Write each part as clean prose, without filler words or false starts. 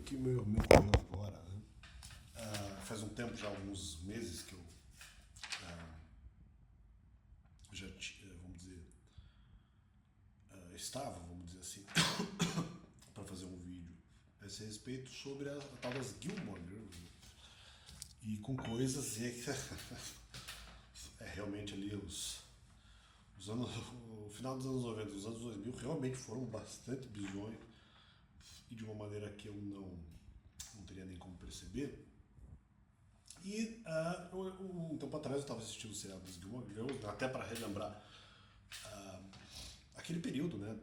que me ocorreu agora, né? Faz um tempo, já alguns meses, que eu já, vamos dizer, estava, vamos dizer assim, para fazer um vídeo a esse respeito sobre a tal das Gilmore Girls, né? E com coisas realmente ali os anos, o final dos anos 90, os anos 2000 realmente foram bastante bizonhos e de uma maneira que eu não teria nem como perceber. E um tempo atrás eu estava assistindo o seriado das Gilmore Girls, até para relembrar aquele período, né?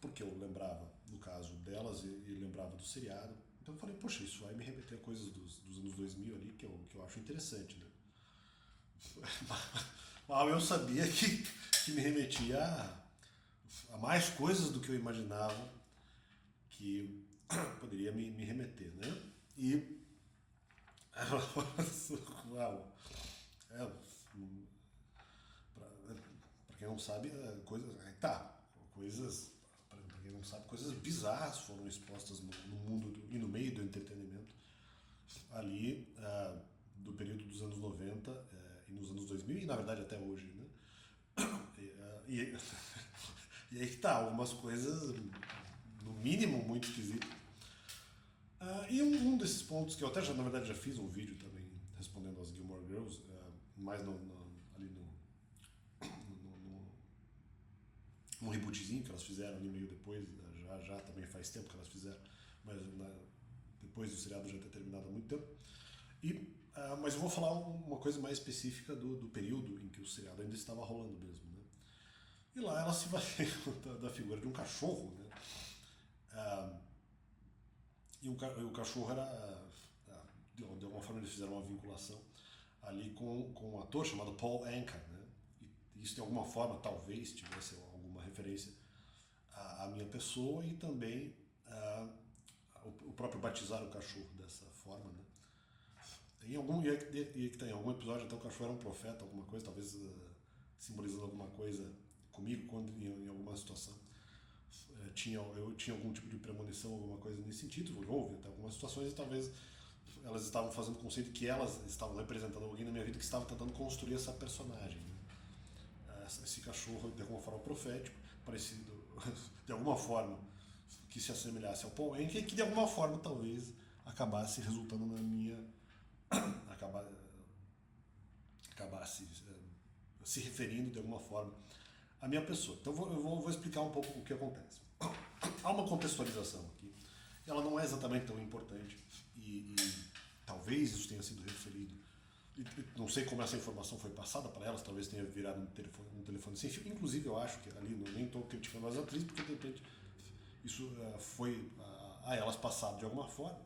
Porque eu lembrava, no caso delas, e lembrava do seriado. Então eu falei, poxa, isso vai me remeter a coisas dos anos 2000 ali, que eu acho interessante, né? Mas eu sabia que me remetia a mais coisas do que eu imaginava que poderia me remeter, né? E uau, para quem não sabe, coisas, para quem não sabe, coisas bizarras foram expostas no mundo e no meio do entretenimento ali do período dos anos 90 e nos anos 2000 e na verdade até hoje, né? E aí que tá, algumas coisas no mínimo muito esquisitas. E um desses pontos que eu até já, na verdade, já fiz um vídeo também respondendo às Gilmore Girls, mais ali num rebootzinho que elas fizeram ali meio depois, já também faz tempo que elas fizeram, mas depois do seriado já ter terminado há muito tempo. Mas eu vou falar uma coisa mais específica do período em que o seriado ainda estava rolando mesmo, né? E lá ela se valeu da figura de um cachorro, né? E o cachorro era, de alguma forma eles fizeram uma vinculação ali com um ator chamado Paul Anka, né? E isso de alguma forma talvez tivesse alguma referência à minha pessoa e também o próprio batizar o cachorro dessa forma, né? Em algum episódio até o cachorro era um profeta, alguma coisa, talvez simbolizando alguma coisa comigo quando em alguma situação eu tinha algum tipo de premonição, alguma coisa nesse sentido. Houve até algumas situações e talvez elas estavam fazendo o conceito que elas estavam representando alguém na minha vida que estava tentando construir essa personagem, né? Esse cachorro de alguma forma profético, parecido de alguma forma que se assemelhasse ao Paul Anka e que de alguma forma talvez acabasse resultando na minha acabasse se referindo de alguma forma à minha pessoa. Então eu vou explicar um pouco o que acontece. Há uma contextualização aqui. Ela não é exatamente tão importante e talvez isso tenha sido referido. Não sei como essa informação foi passada para elas, talvez tenha virado um telefone sem fio. Inclusive eu acho que ali, nem estou criticando as atrizes, porque de repente isso foi a elas passado de alguma forma,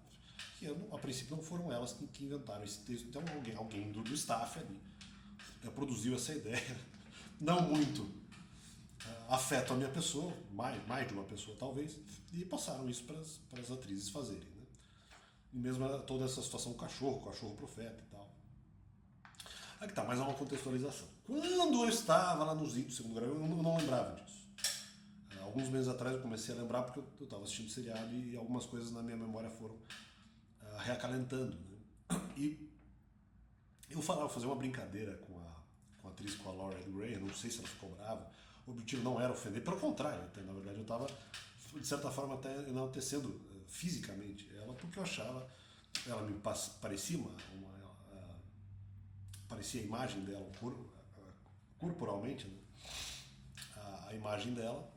que a princípio não foram elas que inventaram esse texto. Então alguém do staff ali produziu essa ideia, não muito afeta a minha pessoa, mais de uma pessoa talvez, e passaram isso para as atrizes fazerem, né? E mesmo toda essa situação cachorro profeta e tal. Aqui tá, mais uma contextualização. Quando eu estava lá nos idos do segundo grau, eu não lembrava disso. Alguns meses atrás eu comecei a lembrar porque eu estava assistindo o seriado e algumas coisas na minha memória foram reacalentando, né? E eu falava, fazer uma brincadeira com a atriz, com a Laura Gray, eu não sei se ela ficou brava. O objetivo não era ofender, pelo contrário, até, na verdade eu estava, de certa forma, até enaltecendo fisicamente ela, porque eu achava, ela me parecia parecia a imagem dela, corporalmente, né? A imagem dela,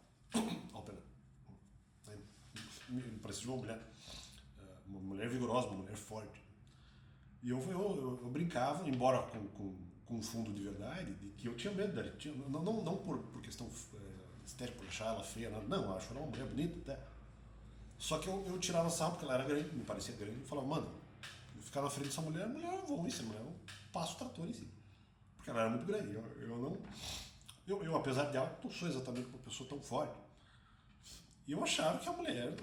me parecia uma mulher vigorosa, uma mulher forte. E eu brincava, embora com um fundo de verdade, de que eu tinha medo dela. Não por questão estética, por achar ela feia, não, eu acho ela uma mulher bonita até. Só que eu tirava sarro porque ela era grande, me parecia grande, e falava, mano, ficar na frente dessa mulher, a mulher eu vou, essa mulher eu passo o trator em si. Porque ela era muito grande. Eu apesar de alto, não sou exatamente uma pessoa tão forte. E eu achava que a mulher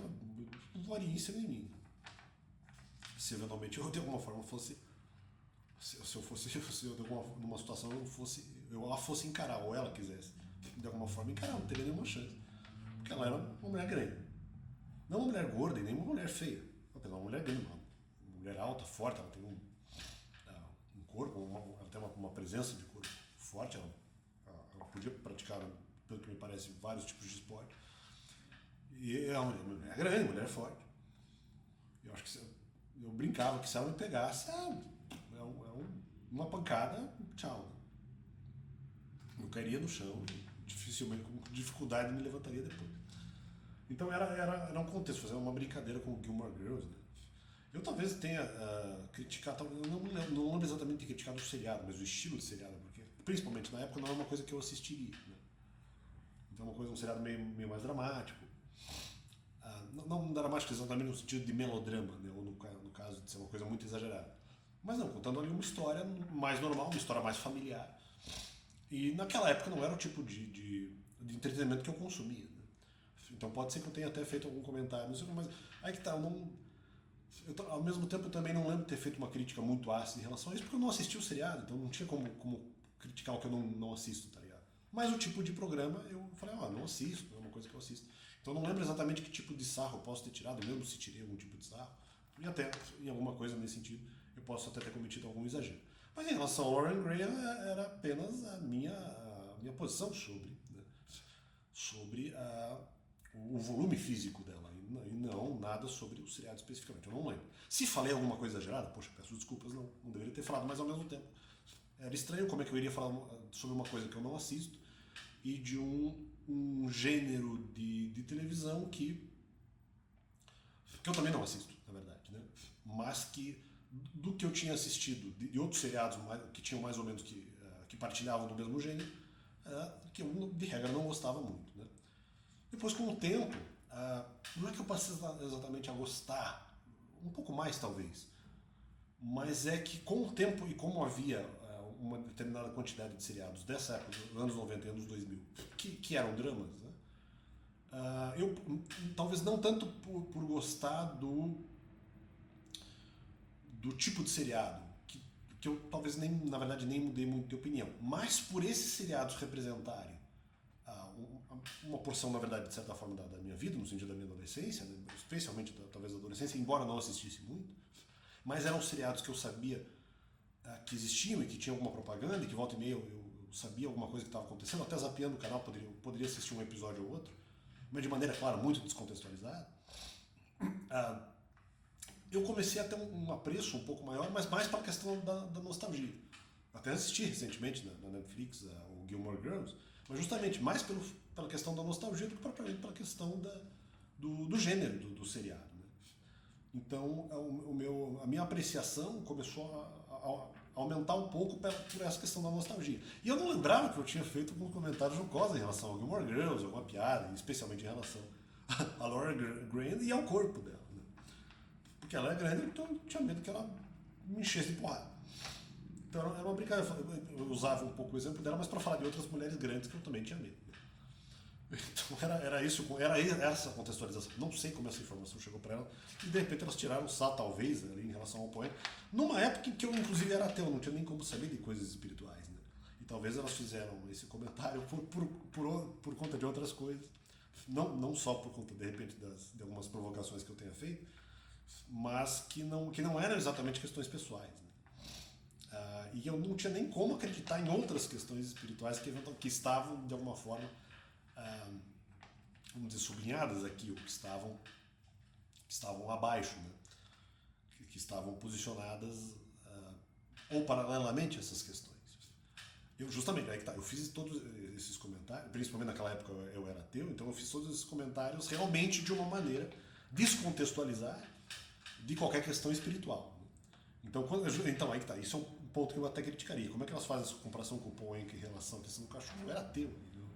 não varia em cima de mim. Se eventualmente eu de alguma forma fosse. Se eu de numa situação eu a fosse encarar, ou ela quisesse de alguma forma encarar, não teria nenhuma chance. Porque ela era uma mulher grande. Não uma mulher gorda e nem uma mulher feia. Uma mulher grande, uma mulher alta, forte, ela tem um corpo, ela tem uma presença de corpo forte, ela podia praticar, pelo que me parece, vários tipos de esporte. E é uma mulher grande, uma mulher forte. Eu acho que eu brincava que se ela me pegasse, uma pancada, tchau. Eu cairia no chão, dificilmente, com dificuldade me levantaria depois. Então era um contexto, fazer uma brincadeira com o Gilmore Girls, né? Eu talvez tenha criticado, eu não lembro exatamente de ter criticado o seriado, mas o estilo de seriado, porque principalmente na época não era uma coisa que eu assistiria, né? Então um seriado meio mais dramático. Não dramático exatamente no sentido de melodrama, né? Ou no caso de ser uma coisa muito exagerada. Mas não, contando ali uma história mais normal, uma história mais familiar. E naquela época não era o tipo de entretenimento que eu consumia, né? Então pode ser que eu tenha até feito algum comentário, não sei, mas aí que tá, ao mesmo tempo eu também não lembro de ter feito uma crítica muito ácida em relação a isso, porque eu não assisti o seriado, então não tinha como criticar o que eu não assisto, tá ligado? Mas o tipo de programa eu falei, não assisto, não é uma coisa que eu assisto. Então eu não lembro exatamente que tipo de sarro eu posso ter tirado, mesmo se tirei algum tipo de sarro, e até em alguma coisa nesse sentido eu posso até ter cometido algum exagero. Mas em relação ao Lauren Graham, era apenas a minha posição sobre o volume físico dela, e não nada sobre o seriado especificamente, eu não lembro. Se falei alguma coisa exagerada, poxa, peço desculpas, não deveria ter falado, mas ao mesmo tempo era estranho como é que eu iria falar sobre uma coisa que eu não assisto e de um gênero de televisão que eu também não assisto, na verdade, né? Mas que do que eu tinha assistido de outros seriados que tinham mais ou menos que partilhavam do mesmo gênero, que eu de regra não gostava muito, né? Depois, com o tempo, não é que eu passei exatamente a gostar, um pouco mais talvez, mas é que com o tempo e como havia uma determinada quantidade de seriados dessa época, dos anos 90 e anos 2000, que eram dramas, né? Eu talvez não tanto por gostar do tipo de seriado, que eu talvez na verdade nem mudei muito de opinião, mas por esses seriados representarem uma porção, na verdade, de certa forma, da minha vida, no sentido da minha adolescência, né? Especialmente talvez da adolescência, embora não assistisse muito, mas eram seriados que eu sabia que existiam e que tinham alguma propaganda, e que volta e meia eu sabia alguma coisa que estava acontecendo, até zapeando o canal poderia assistir um episódio ou outro, mas de maneira, claro, muito descontextualizada. Eu comecei a ter um apreço um pouco maior, mas mais para a questão da nostalgia. Até assisti recentemente na Netflix o Gilmore Girls, mas justamente mais pela questão da nostalgia do que propriamente pela questão do gênero do seriado, né? Então a minha apreciação começou a aumentar um pouco por essa questão da nostalgia. E eu não lembrava que eu tinha feito alguns comentários jocosos em relação ao Gilmore Girls, alguma piada, especialmente em relação a Laura Graham e ao corpo dela, né? Porque ela é grande, então eu tinha medo que ela me enchesse de porrada. Então era uma brincadeira, eu usava um pouco o exemplo dela, mas para falar de outras mulheres grandes que eu também tinha medo. Então era essa contextualização. Não sei como essa informação chegou para ela, e de repente elas tiraram o sal, talvez, ali, em relação ao poema, numa época em que eu inclusive era ateu, não tinha nem como saber de coisas espirituais, né? E talvez elas fizeram esse comentário por conta de outras coisas, não só por conta, de repente, de algumas provocações que eu tenha feito, mas que não eram exatamente questões pessoais, né? E eu não tinha nem como acreditar em outras questões espirituais que estavam, de alguma forma, vamos dizer, sublinhadas aqui, ou que estavam abaixo, né? Que estavam posicionadas ou paralelamente a essas questões. Justamente, aí que tá, eu fiz todos esses comentários, principalmente naquela época eu era ateu, então eu fiz todos esses comentários realmente de uma maneira descontextualizar de qualquer questão espiritual, né? Então aí que tá, isso é um ponto que eu até criticaria. Como é que elas fazem essa comparação com o Poenco em relação à questão do cachorro? Eu era ateu, entendeu?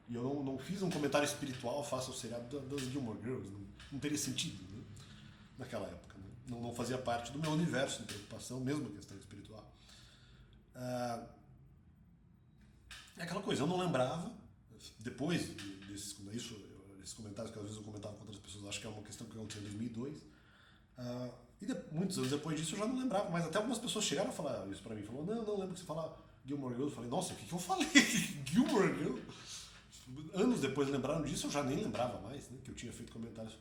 E eu não fiz um comentário espiritual face ao seriado das Gilmore Girls, não teria sentido, né? Naquela época, né? Não fazia parte do meu universo de preocupação, mesmo a questão espiritual. É aquela coisa, eu não lembrava, depois desses comentários que às vezes eu comentava com outras pessoas, acho que é uma questão que aconteceu em 2002, muitos anos depois disso eu já não lembrava, mas até algumas pessoas chegaram a falar isso pra mim, falou, não lembro que você fala Gilmore Girls, eu falei, nossa, o que eu falei? Gilmore Girls? Anos depois lembraram disso, eu já nem lembrava mais, né, que eu tinha feito comentários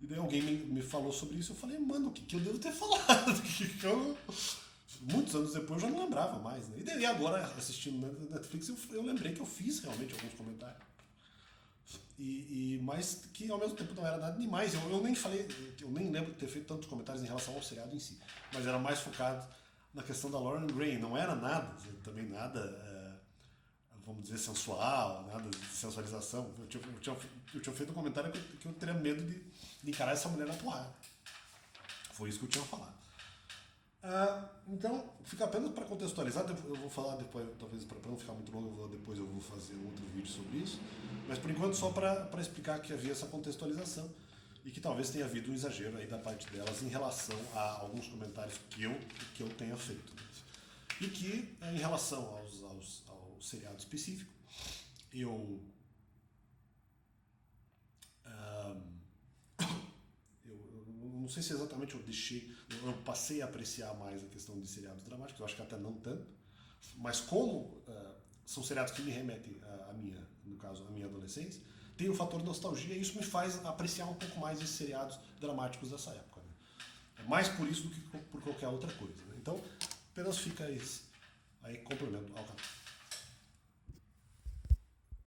E daí alguém me falou sobre isso, eu falei, mano, o que eu devo ter falado? Muitos anos depois eu já não lembrava mais, né? E daí agora, assistindo na Netflix, eu lembrei que eu fiz realmente alguns comentários. Mas que ao mesmo tempo não era nada demais. Eu nem falei, eu nem lembro de ter feito tantos comentários em relação ao seriado em si. Mas era mais focado na questão da Lauren Grey. Não era nada, também nada, vamos dizer, sensual, nada de sensualização. Eu tinha feito um comentário que eu teria medo de encarar essa mulher na porrada. Foi isso que eu tinha falado. Então, fica apenas para contextualizar, eu vou falar depois, talvez para não ficar muito longo, depois eu vou fazer um outro vídeo sobre isso, mas por enquanto só para explicar que havia essa contextualização e que talvez tenha havido um exagero aí da parte delas em relação a alguns comentários que eu tenha feito. E que, em relação ao seriado específico, eu não sei se exatamente eu passei a apreciar mais a questão de seriados dramáticos, eu acho que até não tanto, mas como são seriados que me remetem no caso, a minha adolescência, tem o fator nostalgia e isso me faz apreciar um pouco mais esses seriados dramáticos dessa época. Né? É mais por isso do que por qualquer outra coisa. Né? Então, apenas fica esse aí complemento ao canal.